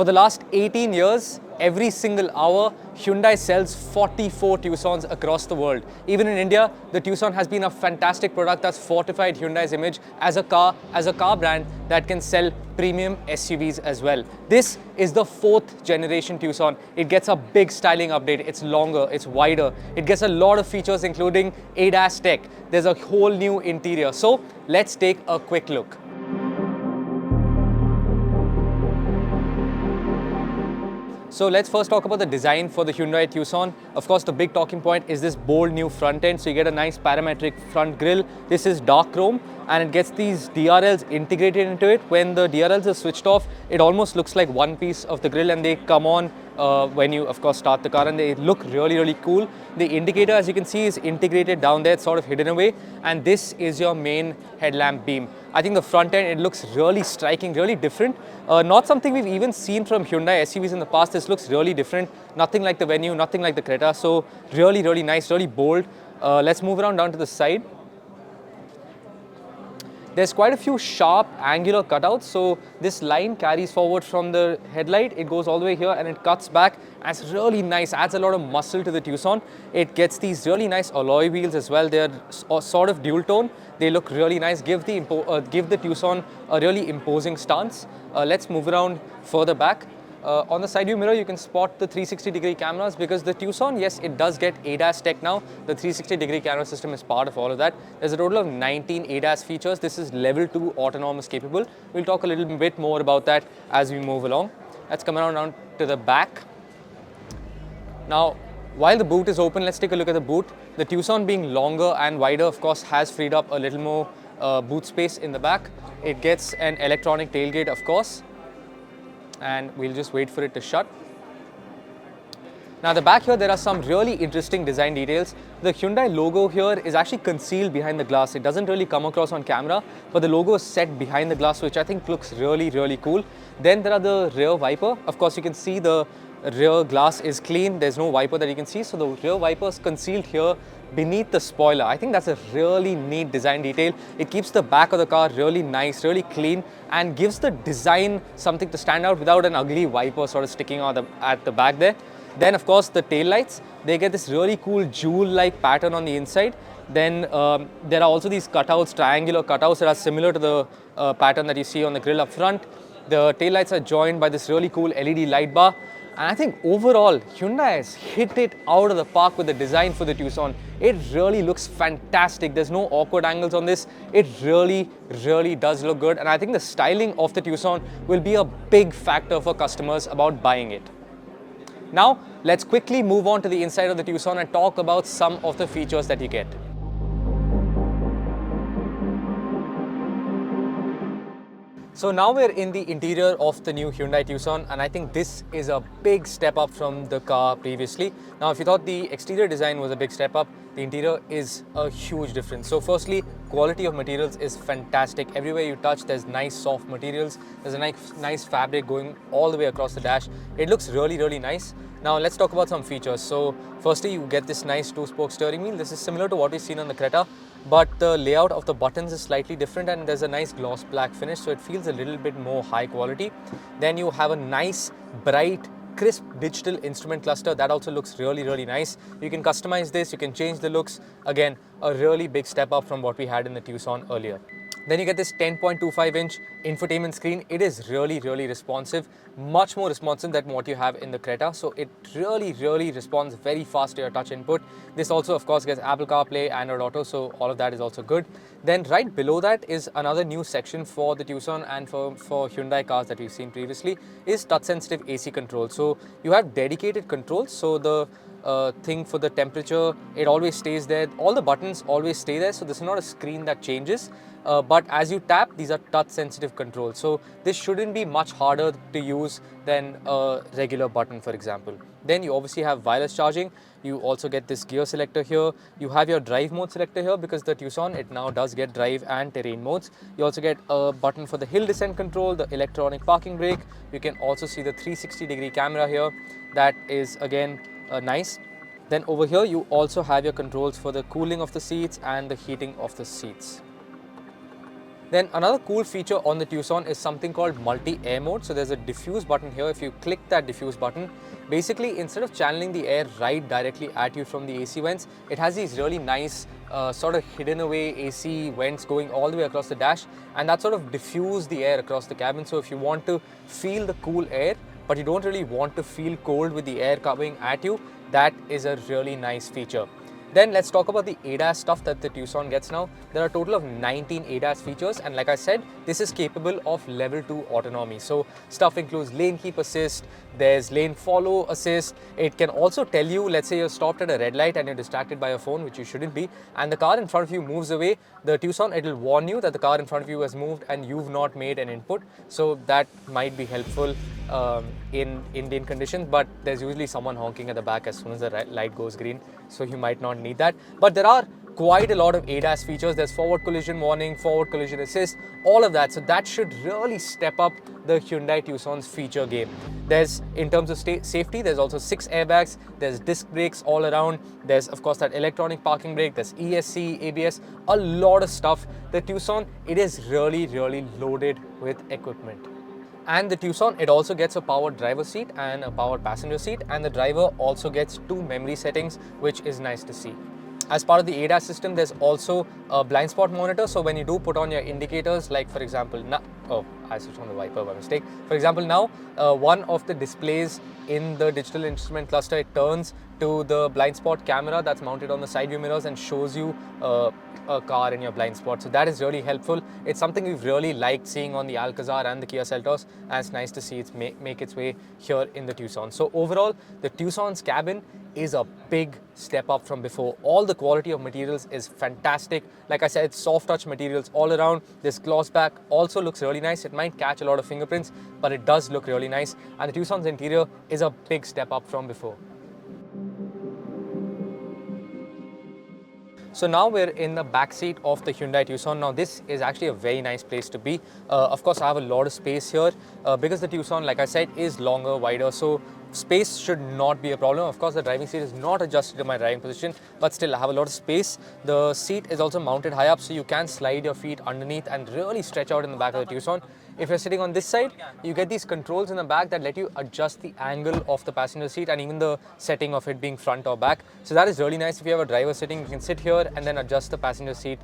For the last 18 years, every single hour, Hyundai sells 44 Tucsons across the world. Even in India, the Tucson has been a fantastic product that's fortified Hyundai's image as a car brand that can sell premium SUVs as well. This is the 4th generation Tucson. It gets a big styling update. It's longer, it's wider. It gets a lot of features including ADAS tech. There's a whole new interior. So let's take a quick look. So let's first talk about the design for the Hyundai Tucson. Of course, the big talking point is this bold new front end. So you get a nice parametric front grille. This is dark chrome and it gets these DRLs integrated into it. When the DRLs are switched off, it almost looks like one piece of the grille, and they come on when you, of course, start the car, and they look really, really cool. The indicator, as you can see, is integrated down there. It's sort of hidden away, and this is your main headlamp beam. I think the front end, it looks really striking, really different. Not something we've even seen from Hyundai SUVs in the past. This looks really different. Nothing like the Venue, nothing like the Creta. So really, really nice, really bold. Let's move around down to the side. There's quite a few sharp angular cutouts. So this line carries forward from the headlight. It goes all the way here and it cuts back. And it's really nice, adds a lot of muscle to the Tucson. It gets these really nice alloy wheels as well. They're sort of dual tone. They look really nice, give the Tucson a really imposing stance. Let's move around further back. On the side view mirror, you can spot the 360-degree cameras because the Tucson, yes, it does get ADAS tech now. The 360-degree camera system is part of all of that. There's a total of 19 ADAS features. This is level 2 autonomous capable. We'll talk a little bit more about that as we move along. Let's come around down to the back. Now, while the boot is open, let's take a look at the boot. The Tucson, being longer and wider, of course, has freed up a little more boot space in the back. It gets an electronic tailgate, of course, and we'll just wait for it to shut. Now, the back here, there are some really interesting design details. The Hyundai logo here is actually concealed behind the glass. It doesn't really come across on camera, but the logo is set behind the glass, which I think looks really, really cool. Then there are the rear wiper. Of course, you can see the rear glass is clean. There's no wiper that you can see. So the rear wiper is concealed here beneath the spoiler. I think that's a really neat design detail. It keeps the back of the car really nice, really clean, and gives the design something to stand out without an ugly wiper sort of sticking out at the back there. Then, of course, the tail lights, they get this really cool jewel-like pattern on the inside. Then there are also these cutouts, triangular cutouts that are similar to the pattern that you see on the grille up front. The tail lights are joined by this really cool LED light bar. And I think overall, Hyundai has hit it out of the park with the design for the Tucson. It really looks fantastic. There's no awkward angles on this. It really, really does look good. And I think the styling of the Tucson will be a big factor for customers about buying it. Now, let's quickly move on to the inside of the Tucson and talk about some of the features that you get. So now we're in the interior of the new Hyundai Tucson, and I think this is a big step up from the car previously. Now, if you thought the exterior design was a big step up, the interior is a huge difference. So firstly, quality of materials is fantastic. Everywhere you touch, there's nice soft materials. There's a nice fabric going all the way across the dash. It looks really, really nice. Now let's talk about some features. So firstly, you get this nice 2-spoke steering wheel. This is similar to what we've seen on the Creta, but the layout of the buttons is slightly different, and there's a nice gloss black finish, so it feels a little bit more high quality. Then you have a nice, bright, crisp digital instrument cluster that also looks really, really nice. You can customize this, you can change the looks. Again, a really big step up from what we had in the Tucson earlier. Then you get this 10.25-inch infotainment screen. It is really, really responsive, much more responsive than what you have in the Creta. So it really, really responds very fast to your touch input. This also, of course, gets Apple CarPlay, Android Auto, so all of that is also good. Then right below that is another new section for the Tucson and for Hyundai cars that we've seen previously is touch-sensitive AC control. So you have dedicated controls. So the thing for the temperature, it always stays there. All the buttons always stay there. So this is not a screen that changes. But as you tap, these are touch-sensitive controls. So this shouldn't be much harder to use than a regular button, for example. Then you obviously have wireless charging. You also get this gear selector here. You have your drive mode selector here because the Tucson, it now does get drive and terrain modes. You also get a button for the hill descent control, the electronic parking brake. You can also see the 360-degree camera here. That is, again, nice. Then over here, you also have your controls for the cooling of the seats and the heating of the seats. Then another cool feature on the Tucson is something called multi-air mode. So there's a diffuse button here. If you click that diffuse button, basically instead of channeling the air right directly at you from the AC vents, it has these really nice sort of hidden away AC vents going all the way across the dash, and that sort of diffuse the air across the cabin. So if you want to feel the cool air, but you don't really want to feel cold with the air coming at you, that is a really nice feature. Then let's talk about the ADAS stuff that the Tucson gets now. There are a total of 19 ADAS features, and like I said, this is capable of level 2 autonomy. So stuff includes lane keep assist, there's lane follow assist. It can also tell you, let's say you're stopped at a red light and you're distracted by your phone, which you shouldn't be, and the car in front of you moves away. The Tucson, it'll warn you that the car in front of you has moved and you've not made an input. So that might be helpful in Indian conditions, but there's usually someone honking at the back as soon as the light goes green, so you might not need that. But there are quite a lot of ADAS features. There's forward collision warning, forward collision assist, all of that. So that should really step up the Hyundai Tucson's feature game. There's, in terms of safety, there's also 6 airbags, there's disc brakes all around, there's of course that electronic parking brake, there's ESC, ABS, a lot of stuff. The Tucson, it is really loaded with equipment. And the Tucson, it also gets a powered driver seat and a powered passenger seat, and the driver also gets 2 memory settings, which is nice to see. As part of the ADAS system, there's also a blind spot monitor. So when you do put on your indicators, like for example, I switched on the wiper by mistake. For example, now one of the displays in the digital instrument cluster, it turns to the blind spot camera that's mounted on the side view mirrors and shows you a car in your blind spot. So that is really helpful. It's something we've really liked seeing on the Alcazar and the Kia Seltos, and it's nice to see it make its way here in the Tucson. So overall, the Tucson's cabin is a big step up from before. All the quality of materials is fantastic. Like I said, it's soft touch materials all around. This gloss back also looks really nice. It might catch a lot of fingerprints, but it does look really nice. And the Tucson's interior is a big step up from before. So now we're in the back seat of the Hyundai Tucson. Now this is actually a very nice place to be. Of course, I have a lot of space here because the Tucson, like I said, is longer, wider. So space should not be a problem. Of course, the driving seat is not adjusted to my driving position, but still I have a lot of space. The seat is also mounted high up, so you can slide your feet underneath and really stretch out in the back of the Tucson. If you're sitting on this side, you get these controls in the back that let you adjust the angle of the passenger seat and even the setting of it being front or back. So that is really nice. If you have a driver sitting, you can sit here and then adjust the passenger seat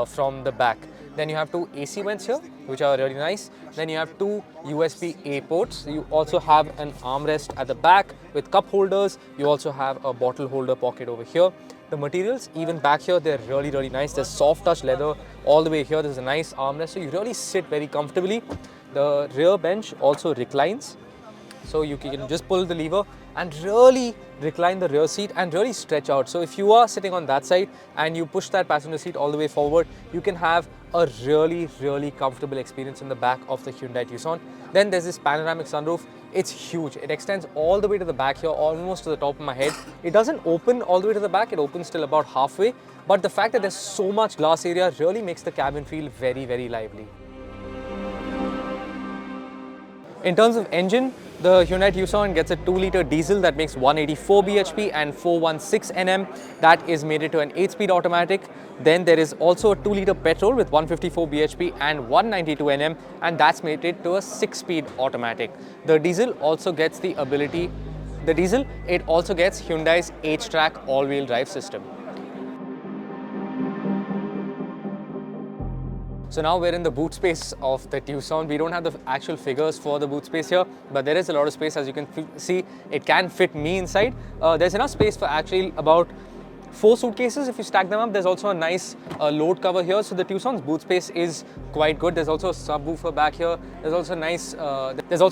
from the back. Then you have 2 AC vents here, which are really nice. Then you have 2 USB-A ports. You also have an armrest at the back with cup holders. You also have a bottle holder pocket over here. The materials, even back here, they're really nice. There's soft touch leather all the way here. There's a nice armrest, so you really sit very comfortably. The rear bench also reclines, so you can just pull the lever and really recline the rear seat and really stretch out. So if you are sitting on that side and you push that passenger seat all the way forward, you can have a really comfortable experience in the back of the Hyundai Tucson. Then there's this panoramic sunroof. It's huge. It extends all the way to the back here, almost to the top of my head. It doesn't open all the way to the back. It opens till about halfway. But the fact that there's so much glass area really makes the cabin feel very lively. In terms of engine, the Hyundai Tucson gets a 2-liter diesel that makes 184 bhp and 416 Nm. That is mated to an 8-speed automatic. Then there is also a 2-liter petrol with 154 bhp and 192 Nm, and that's mated to a 6-speed automatic. The diesel also gets it also gets Hyundai's H-Track all-wheel drive system. So now we're in the boot space of the Tucson. We don't have the actual figures for the boot space here, but there is a lot of space. As you can see, it can fit me inside. There's enough space for actually about 4 suitcases if you stack them up. There's also a nice load cover here. So the Tucson's boot space is quite good. There's also a subwoofer back here. There's also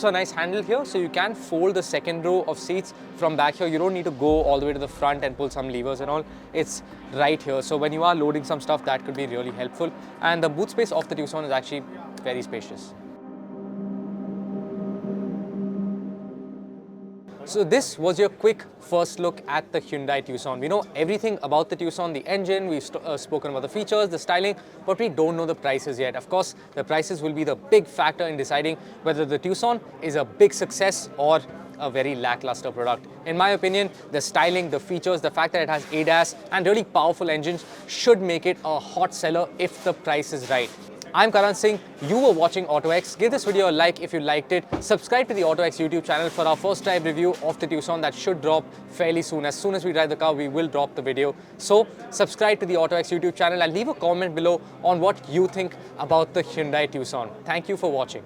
a nice handle here, so you can fold the second row of seats from back here. You don't need to go all the way to the front and pull some levers and all. It's right here. So when you are loading some stuff, that could be really helpful. And the boot space of the Tucson is actually very spacious. So this was your quick first look at the Hyundai Tucson. We know everything about the Tucson, the engine, we've spoken about the features, the styling, but we don't know the prices yet. Of course, the prices will be the big factor in deciding whether the Tucson is a big success or a very lackluster product. In my opinion, the styling, the features, the fact that it has ADAS and really powerful engines should make it a hot seller if the price is right. I'm Karan Singh. You were watching AutoX. Give this video a like if you liked it. Subscribe to the AutoX YouTube channel for our first drive review of the Tucson that should drop fairly soon. As soon as we drive the car, we will drop the video. So subscribe to the AutoX YouTube channel and leave a comment below on what you think about the Hyundai Tucson. Thank you for watching.